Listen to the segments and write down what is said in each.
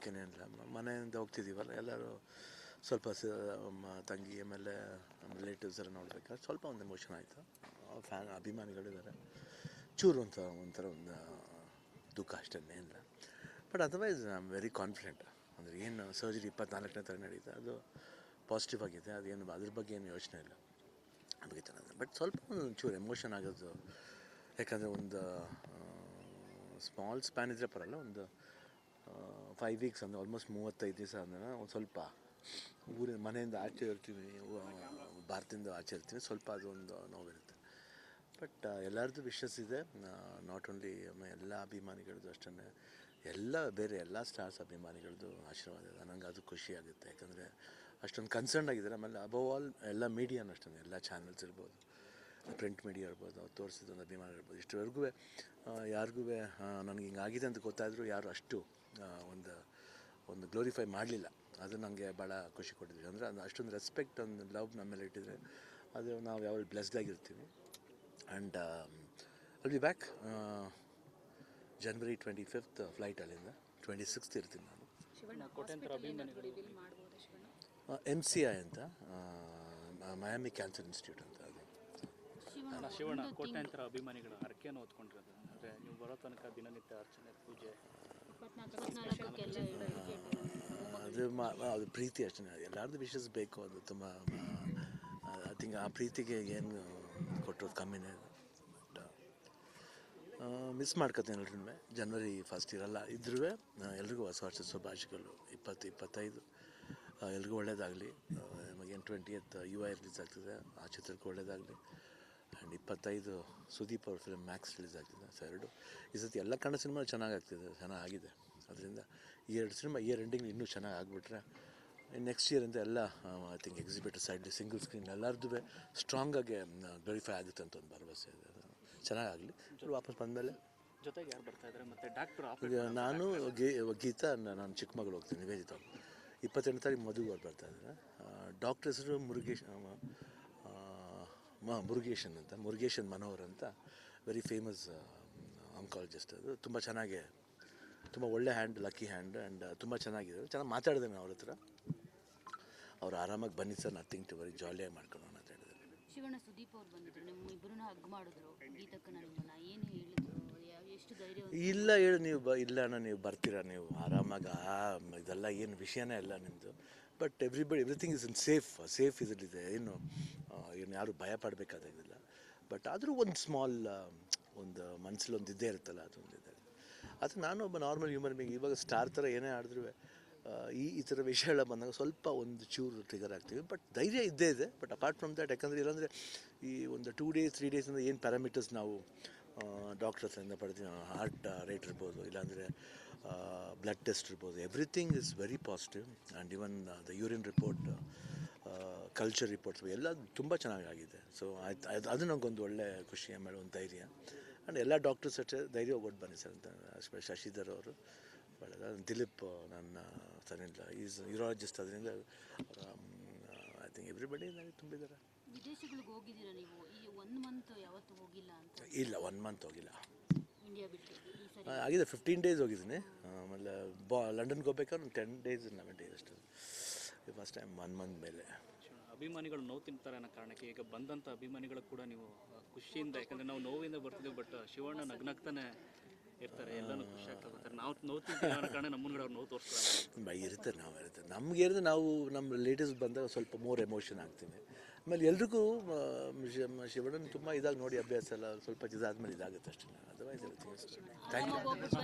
ಅದಕ್ಕೇನೆ ಇಲ್ಲ ಮನೆಯಿಂದ ಹೋಗ್ತಿದ್ದೀವಲ್ಲ ಎಲ್ಲರೂ ಸ್ವಲ್ಪ ತಂಗಿ ಆಮೇಲೆ ನಮ್ಮ ರಿಲೇಟಿವ್ಸ್ ಎಲ್ಲ ನೋಡ್ಬೇಕಾದ್ರೆ ಸ್ವಲ್ಪ ಒಂದು ಎಮೋಷನ್ ಆಯಿತು. ಅಭಿಮಾನಿಗಳಿದ್ದಾರೆ, ಚೂರು ಒಂಥರ ಒಂದು ದುಃಖ ಅಷ್ಟೇ ಇಲ್ಲ. But otherwise I am very confident. ಅಂದರೆ ಏನು ಸರ್ಜರಿ 24ನೇ ತಾರೀಕು ನಡೀತೆ, ಅದು ಪಾಸಿಟಿವ್ ಆಗಿದೆ, ಅದೇನು ಅದ್ರ ಬಗ್ಗೆ ಏನು ಯೋಚನೆ ಇಲ್ಲ, ಅದಕ್ಕೆ ಚೆನ್ನಾಗಿದೆ. ಬಟ್ ಸ್ವಲ್ಪ ಒಂಚೂರು ಎಮೋಷನ್ ಆಗೋದು, ಯಾಕಂದರೆ ಒಂದು ಸ್ಮಾಲ್ ಸ್ಪ್ಯಾನ್ ಇದ್ದರೆ ಪರಲ್ಲ, ಒಂದು 5 ವೀಕ್ಸ್ ಅಂದರೆ ಆಲ್ಮೋಸ್ಟ್ 35 ದಿವಸ ಅಂದರೆ ಒಂದು ಸ್ವಲ್ಪ ಮನೆಯಿಂದ ಆಚೆ ಇರ್ತೀವಿ, ಭಾರತದಿಂದ ಆಚೆ ಇರ್ತೀವಿ, ಸ್ವಲ್ಪ ಅದೊಂದು ನೋವಿರುತ್ತೆ. ಬಟ್ ಎಲ್ಲರದ್ದು ವಿಶಸ್ ಇದೆ, ನಾಟ್ ಓನ್ಲಿ ಎಲ್ಲ ಅಭಿಮಾನಿಗಳದ್ದು ಅಷ್ಟೇ, ಬೇರೆ ಎಲ್ಲ ಸ್ಟಾರ್ಸ್ ಅಭಿಮಾನಿಗಳದ್ದು ಆಶೀರ್ವಾದ ಇದೆ. ನನಗೆ ಅದು ಖುಷಿ ಆಗುತ್ತೆ, ಯಾಕಂದರೆ ಅಷ್ಟೊಂದು ಕನ್ಸರ್ನ್ ಆಗಿದ್ದಾರೆ. ಆಮೇಲೆ ಅಬವ್ ಆಲ್ ಎಲ್ಲ ಮೀಡಿಯಾನು ಅಷ್ಟೇ, ಎಲ್ಲ ಚಾನಲ್ಸ್ ಇರ್ಬೋದು, ಪ್ರಿಂಟ್ ಮೀಡಿಯಾ ಇರ್ಬೋದು, ಅವ್ರು ತೋರಿಸಿದೊಂದು ಅಭಿಮಾನ ಇರ್ಬೋದು, ಇಷ್ಟವರೆಗೂ ಯಾರಿಗೂ ನನಗೆ ಹಿಂಗಾಗಿದೆ ಅಂತ ಗೊತ್ತಾದರೂ ಯಾರು ಅಷ್ಟು ಒಂದು ಗ್ಲೋರಿಫೈ ಮಾಡಲಿಲ್ಲ. ಅದು ನನಗೆ ಭಾಳ ಖುಷಿ ಕೊಟ್ಟಿದ್ವಿ. ಅಂದರೆ ಅದು ಅಷ್ಟೊಂದು ರೆಸ್ಪೆಕ್ಟ್, ಒಂದು ಲವ್ ನಮ್ಮ ಮೇಲೆ ಇಟ್ಟಿದ್ರೆ ಅದು ನಾವು ಯಾವಾಗ ಬ್ಲೆಸ್ಡ್ ಆಗಿರ್ತೀವಿ. And I'll be back January 25th flight, ಅಲ್ಲಿಂದ 26th ಇರ್ತೀನಿ ನಾನು. MCI ಅಂತ, ಮಯಾಮಿ ಕ್ಯಾನ್ಸರ್ ಇನ್ಸ್ಟಿಟ್ಯೂಟ್ ಅಂತ. ಅದು ಶಿವಣ್ಣ ಕೋಟ್ಯಾಂತರ ಅಭಿಮಾನಿಗಳ ಹರಕೆಯನ್ನು ಹೊತ್ಕೊಂಡಿರೋದು, ಅಂದರೆ ನೀವು ಬರೋ ತನಕ ದಿನನಿತ್ಯ ಅರ್ಚನೆ ಪೂಜೆ ಅದು ಪ್ರೀತಿ ಅಷ್ಟೇ. ಎಲ್ಲರದ್ದು ವಿಶಸ್ ಬೇಕು, ಅದು ತುಂಬ ಐ ಥಿಂಕ್ ಆ ಪ್ರೀತಿಗೆ ಏನು ಕೊಟ್ಟರೋದು ಕಮ್ಮಿನೇ. ಬಟ್ ಮಿಸ್ ಮಾಡ್ಕೊತೀನಿ ಎಲ್ರೂ. January 1st ಇರಲ್ಲ, ಇದ್ರೂ ಎಲ್ರಿಗೂ ಹೊಸ ವರ್ಷದ ಶುಭಾಶಯಗಳು. 2025 ಎಲ್ರಿಗೂ ಒಳ್ಳೇದಾಗಲಿ. ಏನು 20th UI ರಿಲೀಸ್ ಆಗ್ತಿದೆ, ಆ ಚಿತ್ರಕ್ಕೆ ಒಳ್ಳೇದಾಗಲಿ. ಆ್ಯಂಡ್ 25 ಸುದೀಪ್ ಅವ್ರ ಫಿಲ್ಮ್ ಮ್ಯಾಕ್ಸ್ ರಿಲೀಸ್ ಆಗ್ತಿದೆ. ಸೊ ಎರಡು ಈ ಸತಿ ಎಲ್ಲ ಕನ್ನಡ ಸಿನಿಮಾ ಚೆನ್ನಾಗಿದೆ. ಅದರಿಂದ ಈ 2 ಸಿನಿಮಾ ಇಯರ್ ಎಂಡಿಂಗ್ ಇನ್ನೂ ಚೆನ್ನಾಗಿ ಆಗಿಬಿಟ್ರೆ ನೆಕ್ಸ್ಟ್ ಇಯರ್ ಅಂತ ಎಲ್ಲ I think exhibitor side single screen ಎಲ್ಲರದ್ದು ಸ್ಟ್ರಾಂಗಾಗಿ ವೆರಿಫೈ ಆಗುತ್ತೆ ಅಂತ ಒಂದು ಭರವಸೆ ಇದೆ. ಚೆನ್ನಾಗಾಗಲಿ. ವಾಪಸ್ ಬಂದಮೇಲೆ ಜೊತೆಗೆ ಯಾರು ಬರ್ತಾ ಇದ್ದಾರೆ ಮತ್ತು ಡಾಕ್ಟರ್ ಈಗ ನಾನು ಗೀತಾ, ನಾನು ಚಿಕ್ಕ ಮಗಳು ಹೋಗ್ತೀನಿ, ನಿವೇದಿತ. 28ನೇ ತಾರೀಕು ಮದುವೆ ಅವ್ರು ಬರ್ತಾ ಇದ್ದಾರೆ. ಡಾಕ್ಟರ್ ಹೆಸರು ಮುರುಗೇಶನ್ ಮನೋಹರ್ ಅಂತ, ವೆರಿ ಫೇಮಸ್ ಆಂಕಾಲಜಿಸ್ಟ್. ಅದು ತುಂಬ ಚೆನ್ನಾಗಿ, ತುಂಬ ಒಳ್ಳೆ ಹ್ಯಾಂಡ್, ಲಕ್ಕಿ ಹ್ಯಾಂಡ್. ಆ್ಯಂಡ್ ತುಂಬ ಚೆನ್ನಾಗಿದೆ, ಚೆನ್ನಾಗಿ ಮಾತಾಡಿದೆ ನಾನು ಅವ್ರ ಹತ್ರ. ಅವ್ರು ಆರಾಮಾಗಿ ಬನ್ನಿ ಸರ್, ನಥಿಂಗ್ ಟು ವರಿ, ಜಾಲಿಯಾಗಿ ಮಾಡ್ಕೊಳ್ಳೋಣ ಅಂತ ಹೇಳಿದ್ದಾರೆ. ಶಿವಣ್ಣ, ಸುದೀಪ್ ಅವ್ರು ಬಂದಿದ್ರು, ನಿಮ್ಮ ಇಬ್ಬರನ್ನ ಹಗ್ ಮಾಡಿದ್ರು, ಗೀತಕ್ಕನ ನಿಮ್ಮನ್ನ ಏನು ಹೇಳಿದ್ರು, ಎಷ್ಟು ಧೈರ್ಯ? ಇಲ್ಲ ಹೇಳಿ ನೀವು ಇಲ್ಲ ಅಣ್ಣ, ನೀವು ಬರ್ತೀರಾ, ನೀವು ಆರಾಮಾಗಿ, ಇದೆಲ್ಲ ಏನು ವಿಷಯನೇ ಇಲ್ಲ ನಿಮ್ಮದು. But everything is in safe ಇದರಲ್ಲಿದೆ, ಏನು ಯಾರು ಭಯ ಪಡಬೇಕಾದಾಗಿಲ್ಲ. ಬಟ್ ಆದರೂ ಒಂದು ಸ್ಮಾಲ್ ಒಂದು ಮನಸ್ಸಲ್ಲಿ ಒಂದು ಇದ್ದೇ ಇರುತ್ತಲ್ಲ, ಅದೊಂದಿದೆ. ಅದು ನಾನು ಒಬ್ಬ ನಾರ್ಮಲ್ ಹ್ಯೂಮನ್ ಬೀಯಿಂಗ್. ಇವಾಗ ಸ್ಟಾರ್ ಥರ ಏನೇ ಆಡಿದ್ರೂ ಈ ಥರ ವಿಷಯಗಳ ಬಂದಾಗ ಸ್ವಲ್ಪ ಒಂದು ಚೂರು ಟ್ರಿಗರ್ ಆಗ್ತೀವಿ. ಬಟ್ ಧೈರ್ಯ ಇದ್ದೇ ಇದೆ. ಬಟ್ ಅಪಾರ್ಟ್ ಫ್ರಮ್ ದ್ಯಾಟ್, ಯಾಕಂದರೆ ಇಲ್ಲಾಂದರೆ ಈ ಒಂದು 2 days 3 days ಏನು ಪ್ಯಾರಾಮೀಟರ್ಸ್ ನಾವು ಡಾಕ್ಟರ್ ಹತ್ರದಿಂದ ಪಡ್ತೀವಿ, ಹಾರ್ಟ್ ರೇಟ್ ಇರ್ಬೋದು, ಇಲ್ಲಾಂದರೆ ಬ್ಲಡ್ ಟೆಸ್ಟ್ ಇರ್ಬೋದು, everything is very positive. And even the urine report, culture reports ಎಲ್ಲ ತುಂಬ ಚೆನ್ನಾಗಾಗಿದೆ. ಸೊ ಅದು ನನಗೊಂದು ಒಳ್ಳೆ ಖುಷಿ, ಆಮೇಲೆ ಒಂದು ಧೈರ್ಯ. ಆ್ಯಂಡ್ ಎಲ್ಲ ಡಾಕ್ಟರ್ಸ್ ಅಷ್ಟೇ ಧೈರ್ಯ ಹೋಗ್ಬಿಟ್ಟು ಬನ್ನಿ ಸರ್ ಅಂತ. ಶಶಿಧರ್ ಅವರು ಒಳ್ಳೆದ, ದಿಲೀಪ್ ನನ್ನ ಸನಿಲ್ಲ, ಈಸ್ ಯೂರಾಲಜಿಸ್ಟ್. ಅದರಿಂದ ಐ ಥಿಂಕ್ ಎವ್ರಿಬಡಿ ತುಂಬಿದ್ದಾರೆ. ವಿದೇಶಗಳಿಗೆ ಹೋಗಿದ್ದೀರಾ ನೀವು? ಈ 1 month ಯಾವತ್ತು ಹೋಗಿಲ್ಲ ಅಂತ? ಇಲ್ಲ, 1 month ಹೋಗಿಲ್ಲ. ಇಂಡಿಯಾ ಬಿಟ್ಟು ಆಗಿದೆ 15 days ಹೋಗಿದ್ದೀನಿ. ಆಮೇಲೆ ಲಂಡನ್ಗೆ ಹೋಗ್ಬೇಕಾದ್ರೆ ಒಂದು 10 days 11 days ಅಷ್ಟೇ. ಫಸ್ಟ್ ಟೈಮ್ 1 month ಮೇಲೆ. ಅಭಿಮಾನಿಗಳು ನೋವು ತಿಂತಾರೆ ಅನ್ನೋ ಕಾರಣಕ್ಕೆ ಈಗ ಬಂದಂಥ ಅಭಿಮಾನಿಗಳು ಕೂಡ ನೀವು ಖುಷಿಯಿಂದ, ಯಾಕಂದರೆ ನಾವು ನೋವಿಂದ ಬರ್ತಿದ್ದೀವಿ, ಬಟ್ ಶಿವಣ್ಣ ನಗ್ನಗ್ತಾನೆ ಇರ್ತಾರೆ, ಎಲ್ಲನೂ ಖುಷಿ ಆಗ್ತಾರೆ. ನಾವು ನೋವು ತಿಂತೀವಿ ಅನ್ನೋ ಕಾರಣ ನಮ್ಮನ್ಗಡೆ ಅವ್ರು ನೋವು ತೋರಿಸ್ತಾರೆ. ಇರುತ್ತೆ ನಮಗೆ ಇರೋದು, ನಾವು ನಮ್ಮ ರಿಲೇಟಿವ್ಸ್ ಬಂದಾಗ ಸ್ವಲ್ಪ ಮೋರ್ ಎಮೋಷನ್ ಆಗ್ತೀವಿ. ಆಮೇಲೆ ಎಲ್ರಿಗೂ ಶಿವಣ್ಣನ ತುಂಬ ಇದಾಗಿ ನೋಡಿ ಅಭ್ಯಾಸ ಎಲ್ಲ, ಸ್ವಲ್ಪ ಇದಾದ್ಮೇಲೆ ಇದಾಗುತ್ತೆ ಅಷ್ಟೇ. Otherwise thank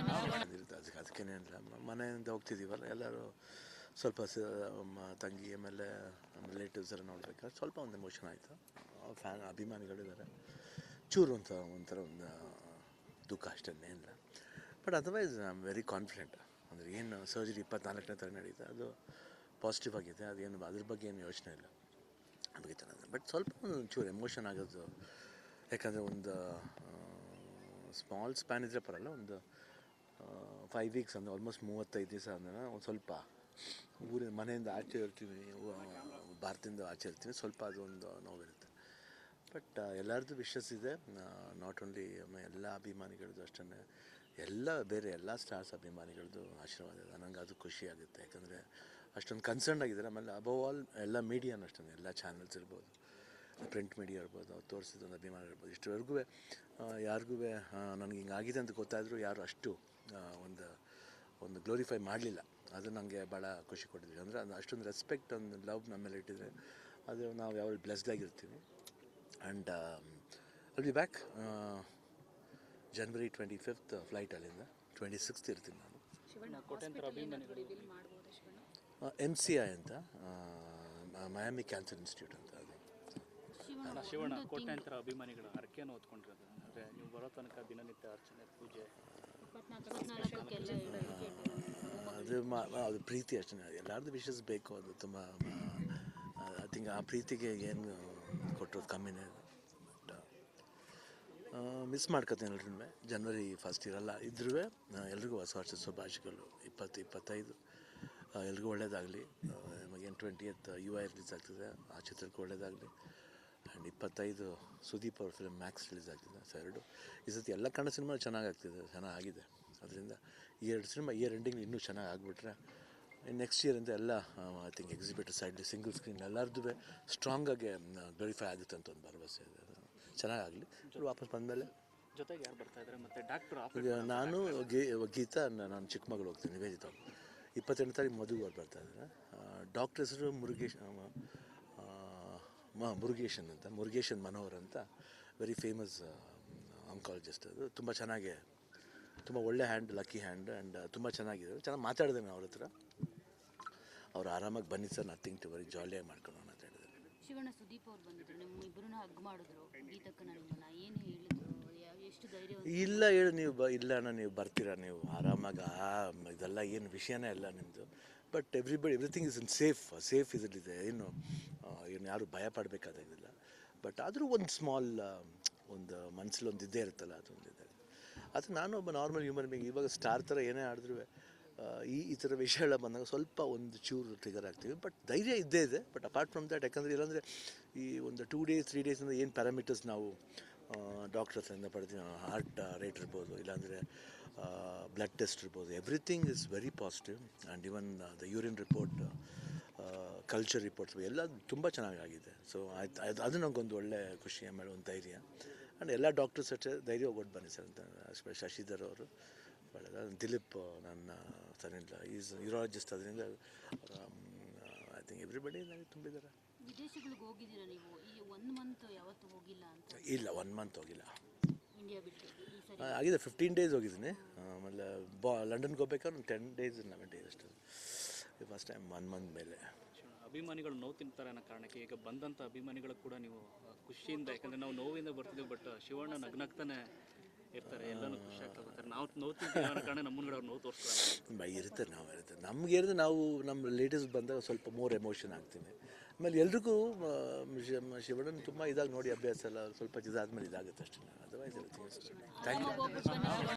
you. ಅದಕ್ಕೇನೆ ಇಲ್ಲ, ಮನೆಯಿಂದ ಹೋಗ್ತಿದ್ದೀವಲ್ಲ ಎಲ್ಲರೂ ಸ್ವಲ್ಪ ತಂಗಿ ಆಮೇಲೆ ನಮ್ಮ ರಿಲೇಟಿವ್ಸ್ ಎಲ್ಲ ನೋಡ್ಬೇಕಾದ್ರೆ ಸ್ವಲ್ಪ ಒಂದು ಎಮೋಷನ್ ಆಯಿತು. ಅಭಿಮಾನಿಗಳಿದ್ದಾರೆ, ಚೂರು ಒಂಥರ ಒಂದು ದುಃಖ ಅಷ್ಟೇ ಇಲ್ಲ. But otherwise I am very confident. ಅಂದರೆ ಏನು ಸರ್ಜರಿ 24ನೇ ತಾರೀಕು ನಡೀತೆ, ಅದು ಪಾಸಿಟಿವ್ ಆಗಿದೆ, ಅದೇನು ಅದ್ರ ಬಗ್ಗೆ ಏನು ಯೋಚನೆ ಇಲ್ಲ, ಅದಕ್ಕೆ ಚೆನ್ನಾಗಿದೆ. ಬಟ್ ಸ್ವಲ್ಪ ಒಂಚೂರು ಎಮೋಷನ್ ಆಗೋದು, ಯಾಕಂದರೆ ಒಂದು ಸ್ಮಾಲ್ ಸ್ಪ್ಯಾನ್ ಇದ್ದರೆ ಪರಲ್ಲ, ಒಂದು 5 ವೀಕ್ಸ್ ಅಂದರೆ ಆಲ್ಮೋಸ್ಟ್ 35 ದಿವಸ ಅಂದರೆ ಒಂದು ಸ್ವಲ್ಪ ಮನೆಯಿಂದ ಆಚೆ ಇರ್ತೀವಿ, ಭಾರತದಿಂದ ಆಚೆ ಇರ್ತೀವಿ, ಸ್ವಲ್ಪ ಅದೊಂದು ನೋವಿರುತ್ತೆ. ಬಟ್ ಎಲ್ಲರದ್ದು ವಿಶಸ್ ಇದೆ, ನಾಟ್ ಓನ್ಲಿ ಎಲ್ಲ ಅಭಿಮಾನಿಗಳದ್ದು ಅಷ್ಟೇ, ಎಲ್ಲ ಬೇರೆ ಎಲ್ಲ ಸ್ಟಾರ್ಸ್ ಅಭಿಮಾನಿಗಳದ್ದು ಆಶೀರ್ವಾದ ಇದೆ. ನನಗೆ ಅದು ಖುಷಿ ಆಗುತ್ತೆ, ಯಾಕಂದರೆ ಅಷ್ಟೊಂದು ಕನ್ಸರ್ನ್ ಆಗಿದ್ದಾರೆ. ಆಮೇಲೆ ಅಬವ್ ಆಲ್ ಎಲ್ಲ ಮೀಡಿಯಾನು ಅಷ್ಟೇ, ಎಲ್ಲ ಚಾನಲ್ಸ್ ಇರ್ಬೋದು, ಪ್ರಿಂಟ್ ಮೀಡಿಯಾ ಇರ್ಬೋದು, ಅವ್ರು ತೋರಿಸಿದೊಂದು ಅಭಿಮಾನ ಇರ್ಬೋದು. ಇಷ್ಟವರೆಗೂ ಯಾರಿಗೂ ನನಗೆ ಹಿಂಗಾಗಿದೆ ಅಂತ ಗೊತ್ತಾದರೂ ಯಾರು ಅಷ್ಟು ಒಂದು ಗ್ಲೋರಿಫೈ ಮಾಡಲಿಲ್ಲ. ಅದು ನನಗೆ ಭಾಳ ಖುಷಿ ಕೊಟ್ಟಿದ್ವಿ. ಅಂದರೆ ಅದು ಅಷ್ಟೊಂದು ರೆಸ್ಪೆಕ್ಟ್, ಒಂದು ಲವ್ ನಮ್ಮ ಮೇಲೆ ಇಟ್ಟಿದ್ರೆ ಅದು ನಾವು ಯಾವಾಗ ಬ್ಲೆಸ್ಡ್ ಆಗಿರ್ತೀವಿ. And I'll be back January 25th flight, ಅಲ್ಲಿಂದ 26th ಇರ್ತೀನಿ ನಾನು. ಕೋಟ್ಯಾಂತರ ಅಭಿಮಾನಿಗಳು MCI ಅಂತ, ಮಯಾಮಿ ಕ್ಯಾನ್ಸರ್ ಇನ್ಸ್ಟಿಟ್ಯೂಟ್ ಅಂತ. ಅದು ಶಿವಣ್ಣ ಕೋಟ್ಯಾಂತರ ಅಭಿಮಾನಿಗಳ ಹರಕೆಯನ್ನು ಹೊತ್ಕೊಂಡಿರೋದು, ಅಂದರೆ ನೀವು ಬರೋ ತನಕ ದಿನನಿತ್ಯ ಅರ್ಚನೆ ಪೂಜೆ ಅದು ಪ್ರೀತಿ ಅಷ್ಟೇ. ಎಲ್ಲರದ್ದು ವಿಶಸ್ ಬೇಕು, ಅದು ತುಂಬ ಐ ಥಿಂಕ್ ಆ ಪ್ರೀತಿಗೆ ಏನು ಕೊಟ್ಟರೋದು ಕಮ್ಮಿನೇ. ಮಿಸ್ ಮಾಡ್ಕೊತೀನಿ ಎಲ್ರೂ. January 1st ಇರಲ್ಲ, ಇದ್ರೂ ಎಲ್ರಿಗೂ ಹೊಸ ವರ್ಷದ ಶುಭಾಶಯಗಳು. 2025 ಎಲ್ರಿಗೂ ಒಳ್ಳೇದಾಗಲಿ. ಏನು 20th UI ರಿಲೀಸ್ ಆಗ್ತಿದೆ, ಆ ಚಿತ್ರಕ್ಕೆ ಒಳ್ಳೇದಾಗಲಿ. ಆ್ಯಂಡ್ 25 ಸುದೀಪ್ ಅವ್ರ ಫಿಲ್ಮ್ ಮ್ಯಾಕ್ಸ್ ರಿಲೀಸ್ ಆಗ್ತಿದೆ. ಸೊ ಎರಡು ಈ ಸತಿ ಎಲ್ಲ ಕನ್ನಡ ಸಿನಿಮಾ ಚೆನ್ನಾಗಿದೆ. ಅದರಿಂದ ಈ 2 ಸಿನಿಮಾ ಇಯರ್ ಎಂಡಿಂಗ್ ಇನ್ನೂ ಚೆನ್ನಾಗಿ ಆಗಿಬಿಟ್ರೆ ನೆಕ್ಸ್ಟ್ ಇಯರ್ ಅಂತ ಎಲ್ಲ ಐ ಥಿಂಕ್ ಎಕ್ಸಿಬಿಟರ್ ಸೈಡ್ಲಿ ಸಿಂಗಲ್ ಸ್ಕ್ರೀನ್ ಎಲ್ಲರದ್ದು ಸ್ಟ್ರಾಂಗಾಗಿ ಗ್ಲೋರಿಫೈ ಆಗುತ್ತೆ ಅಂತ ಒಂದು ಭರವಸೆ ಇದೆ. ಚೆನ್ನಾಗಾಗಲಿ. ವಾಪಸ್ ಬಂದಮೇಲೆ ಜೊತೆಗೆ ಯಾರು ಬರ್ತಾ ಇದ್ದಾರೆ, ಮತ್ತು ಡಾಕ್ಟರ್ ನಾನು ಗೀತಾ, ನಾನು ಚಿಕ್ಕಮಗಳೂರು ಹೋಗ್ತೀನಿ, ನಿವೇದಿತ. 28 ತಾರೀಕು ಮದುವೆ ಅವ್ರು ಬರ್ತಾ ಇದ್ದಾರೆ. ಡಾಕ್ಟರ್ ಹೆಸರು ಮುರುಗೇಶನ್ ಅಂತ, ಮುರುಗೇಶನ್ ಮನೋಹರ್ ಅಂತ, ವೆರಿ ಫೇಮಸ್ ಆಂಕಾಲಜಿಸ್ಟ್. ಅದು ತುಂಬ ಚೆನ್ನಾಗಿ, ತುಂಬ ಒಳ್ಳೆ ಹ್ಯಾಂಡ್, ಲಕ್ಕಿ ಹ್ಯಾಂಡ್. ಆ್ಯಂಡ್ ತುಂಬ ಚೆನ್ನಾಗಿದೆ, ಚೆನ್ನಾಗಿ ಮಾತಾಡಿದೆ ನಾನು ಅವ್ರ ಹತ್ರ. ಅವ್ರು ಆರಾಮಾಗಿ ಬನ್ನಿ ಸರ್, ನಥಿಂಗ್ ಟು ವರಿ, ಜಾಲಿಯಾಗಿ ಮಾಡ್ಕೊಂಡು ಅಂತ ಹೇಳಿದ್ರು. ಶಿವಣ್ಣ, ಸುದೀಪ್ ಅವ್ರು ಬಂದಿದ್ರು, ನಿಮ್ಮ ಇಬ್ಬರನ್ನ ಹಗ್ ಮಾಡಿದ್ರು, ಗೀತಕ್ಕನ ನಿಮ್ಮನ್ನ ಏನು ಹೇಳಿದ್ರು, ಎಷ್ಟು ಧೈರ್ಯ? ಇಲ್ಲ ಹೇಳು ನೀವು ಇಲ್ಲ ಅಣ್ಣ, ನೀವು ಬರ್ತೀರಾ, ನೀವು ಆರಾಮಾಗಿ ಇದೆಲ್ಲ ಏನು ವಿಷಯನೇ ಅಲ್ಲ ನಿಮ್ಮದು. But everything is in safe ಇದರಲ್ಲಿದೆ. ಏನು ಯಾರು ಭಯ ಪಡಬೇಕಾದಾಗಿಲ್ಲ. ಬಟ್ ಆದರೂ ಒಂದು ಸ್ಮಾಲ್ ಒಂದು ಮನಸ್ಸಲ್ಲಿ ಒಂದು ಇದ್ದೇ ಇರುತ್ತಲ್ಲ, ಅದೊಂದಿದೆ. ಅದು ನಾನು ಒಬ್ಬ ನಾರ್ಮಲ್ ಹ್ಯೂಮನ್ ಬೀಯಿಂಗ್. ಇವಾಗ ಸ್ಟಾರ್ ಥರ ಏನೇ ಆಡಿದ್ರೂ ಈ ಥರ ವಿಷಯಗಳ ಬಂದಾಗ ಸ್ವಲ್ಪ ಒಂದು ಚೂರು ಟ್ರಿಗರ್ ಆಗ್ತೀವಿ. ಬಟ್ ಧೈರ್ಯ ಇದ್ದೇ ಇದೆ. ಬಟ್ ಅಪಾರ್ಟ್ ಫ್ರಮ್ ದ್ಯಾಟ್, ಯಾಕಂದರೆ ಇಲ್ಲಾಂದರೆ ಈ ಒಂದು 2 days 3 days ಏನು ಪ್ಯಾರಾಮೀಟರ್ಸ್ ನಾವು ಡಾಕ್ಟರ್ ಹತ್ರದಿಂದ ಪಡ್ತೀವಿ, ಹಾರ್ಟ್ ರೇಟ್ ಇರ್ಬೋದು, ಇಲ್ಲಾಂದರೆ ಬ್ಲಡ್ ಟೆಸ್ಟ್ ಇರ್ಬೋದು, everything is very positive. And even the urine report, culture reports ಎಲ್ಲ ತುಂಬ ಚೆನ್ನಾಗಿದೆ. ಸೊ ಅದು ನನಗೊಂದು ಒಳ್ಳೆ ಖುಷಿ, ಆಮೇಲೆ ಒಂದು ಧೈರ್ಯ. ಆ್ಯಂಡ್ ಎಲ್ಲ ಡಾಕ್ಟರ್ಸ್ ಅಷ್ಟೇ ಧೈರ್ಯ ಹೋಗ್ಬಿಟ್ಟು ಬನ್ನಿ ಸರ್ ಅಂತ. ಶಶಿಧರ್ ಅವರು ಒಳ್ಳೆದ, ದಿಲೀಪ್ ನನ್ನ ಸರಿಲ್ಲ, ಈಸ್ ಯೂರಾಲಜಿಸ್ಟ್. ಅದರಿಂದ ಐ ಥಿಂಕ್ ಎವ್ರಿಬಡಿ ನನಗೆ ತುಂಬಿದ್ದಾರೆ. ವಿದೇಶಗಳಿಗೆ ಹೋಗಿದ್ದೀರಾ ನೀವು? ಈ 1 month ಯಾವತ್ತೂ ಹೋಗಿಲ್ಲ ಅಂತ? ಇಲ್ಲ, 1 month ಹೋಗಿಲ್ಲ. ಇಂಡಿಯಾ ಬಿಟ್ಟು ಈ ಸರಿ ಆಗಿದೆ 15 days ಹೋಗಿದ್ದೀನಿ. ಆಮೇಲೆ ಲಂಡನ್ಗೆ ಹೋಗ್ಬೇಕಾದ್ರೆ ಒಂದು 10 days 11 days ಅಷ್ಟೇ. ಫಸ್ಟ್ ಟೈಮ್ 1 month ಮೇಲೆ. ಅಭಿಮಾನಿಗಳು ನೋವು ತಿಂತಾರೆ ಅನ್ನೋ ಕಾರಣಕ್ಕೆ ಈಗ ಬಂದಂಥ ಅಭಿಮಾನಿಗಳು ಕೂಡ ನೀವು ಖುಷಿಯಿಂದ, ಯಾಕಂದರೆ ನಾವು ನೋವಿಂದ ಬರ್ತಿದ್ದೀವಿ, ಬಟ್ ಶಿವಣ್ಣ ನಗ್ನಗ್ತಾನೆ ಇರ್ತಾರೆ, ಎಲ್ಲನೂ ಖುಷಿ ಆಗ್ತಾರೆ. ನಾವು ನೋವು ತಿಂತೀವಿ ಅನ್ನೋ ಕಾರಣ ನಮ್ಮನ್ನ ಅವ್ರು ನೋವು ತೋರಿಸ್ತಾರೆ. ಇರುತ್ತೆ, ನಮಗೆ ಇರುತ್ತೆ. ನಾವು ನಮ್ಮ ರಿಲೇಟಿವ್ಸ್ ಬಂದಾಗ ಸ್ವಲ್ಪ ಮೋರ್ ಎಮೋಷನ್ ಆಗ್ತೀವಿ. ಆಮೇಲೆ ಎಲ್ರಿಗೂ ಶಿವಣ್ಣನ ತುಂಬ ಇದಾಗಿ ನೋಡಿ ಅಭ್ಯಾಸ ಎಲ್ಲ, ಸ್ವಲ್ಪ ಇದಾದ್ಮೇಲೆ ಇದಾಗುತ್ತೆ ಅಷ್ಟೇ. Otherwise thank you.